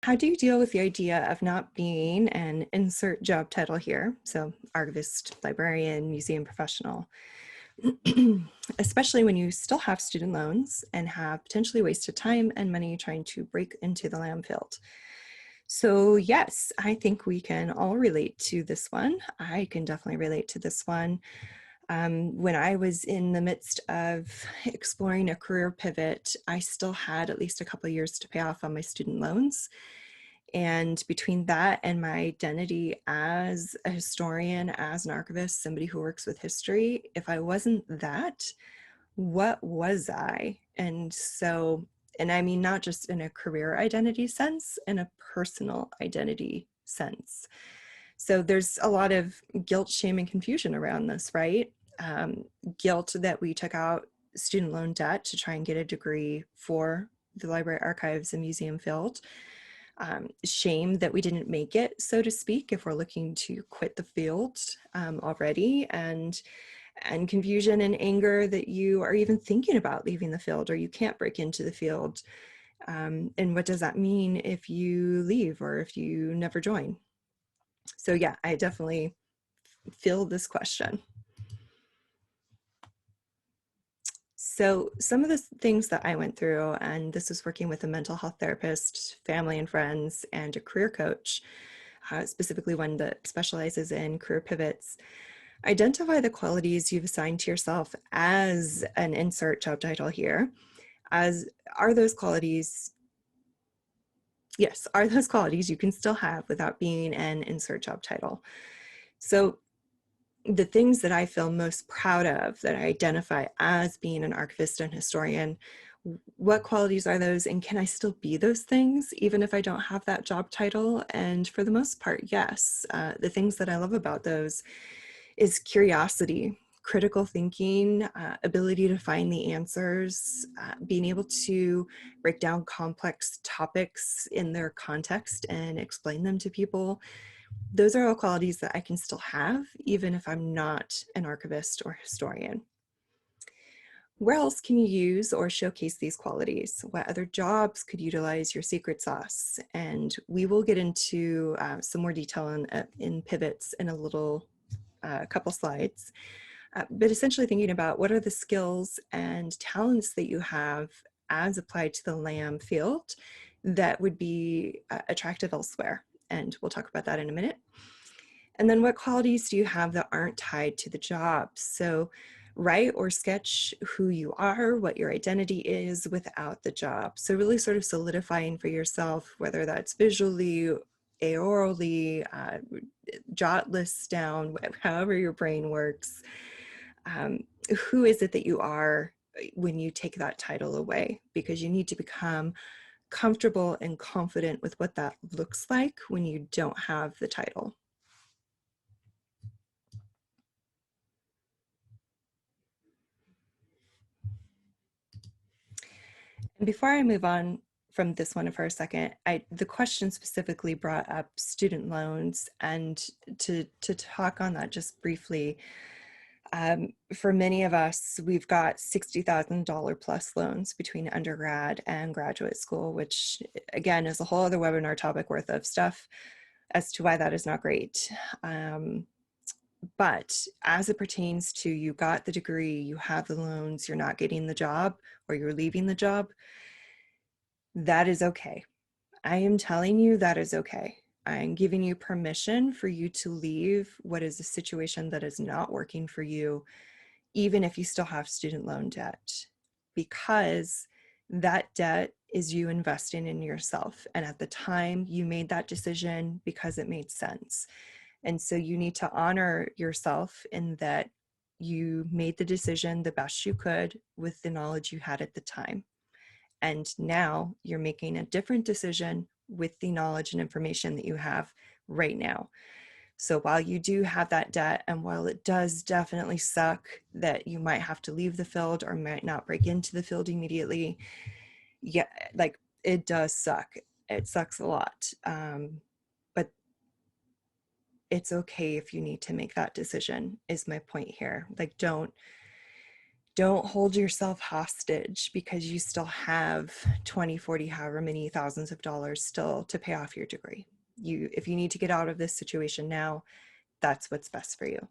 How do you deal with the idea of not being an insert job title here? So archivist, librarian, museum professional, especially when you still have student loans and have potentially wasted time and money trying to break into the LAM field. So yes, I think we can all relate to this one. I can definitely relate to this one. When I was in the midst of exploring a career pivot, I still had at least a couple of years to pay off on my student loans. And between that and my identity as a historian, as an archivist, somebody who works with history, if I wasn't that, what was I? And I mean, not just in a career identity sense, in a personal identity sense. So there's a lot of guilt, shame, and confusion around this, right? Um, Guilt that we took out student loan debt to try and get a degree for the library archives and museum field. Shame that we didn't make it, so to speak, if we're looking to quit the field already, and confusion and anger that you are even thinking about leaving the field or you can't break into the field. And what does that mean if you leave or if you never join? So yeah, I definitely feel this question. So some of the things that I went through, and this was working with a mental health therapist, family and friends, and a career coach, specifically one that specializes in career pivots. Identify the qualities you've assigned to yourself as an insert job title here. As are those qualities, yes, are those qualities you can still have without being an insert job title. So the things that I feel most proud of that I identify as being an archivist and historian, what qualities are those, and can I still be those things even if I don't have that job title? And for the most part, yes. The things that I love about those is curiosity, critical thinking, ability to find the answers, being able to break down complex topics in their context and explain them to people. Those are all qualities that I can still have, even if I'm not an archivist or historian. Where else can you use or showcase these qualities? What other jobs could utilize your secret sauce? And we will get into some more detail in pivots in a little couple slides. But essentially thinking about what are the skills and talents that you have as applied to the LAM field that would be attractive elsewhere. And we'll talk about that in a minute. And then what qualities do you have that aren't tied to the job? So write or sketch who you are, what your identity is without the job. So really sort of solidifying for yourself, whether that's visually, aurally, jot lists down, however your brain works. Um, who is it that you are when you take that title away? Because you need to become comfortable and confident with what that looks like when you don't have the title. And before I move on from this one for a second, the question specifically brought up student loans, and to talk on that just briefly, for many of us, we've got $60,000 plus loans between undergrad and graduate school, which again is a whole other webinar topic worth of stuff as to why that is not great. But as it pertains to you got the degree, you have the loans, you're not getting the job, or you're leaving the job, that is okay. I am telling you that is okay. I'm giving you permission for you to leave what is a situation that is not working for you, even if you still have student loan debt, because that debt is you investing in yourself. And at the time, you made that decision because it made sense. And so you need to honor yourself in that you made the decision the best you could with the knowledge you had at the time. And now you're making a different decision with the knowledge and information that you have right now. So while you do have that debt, and while it does definitely suck that you might have to leave the field or might not break into the field immediately, yeah, like it does suck. It sucks a lot. But it's okay if you need to make that decision, is my point here. Like, don't Don't hold yourself hostage because you still have 20, 40, however many thousands of dollars still to pay off your degree. If you need to get out of this situation now, that's what's best for you.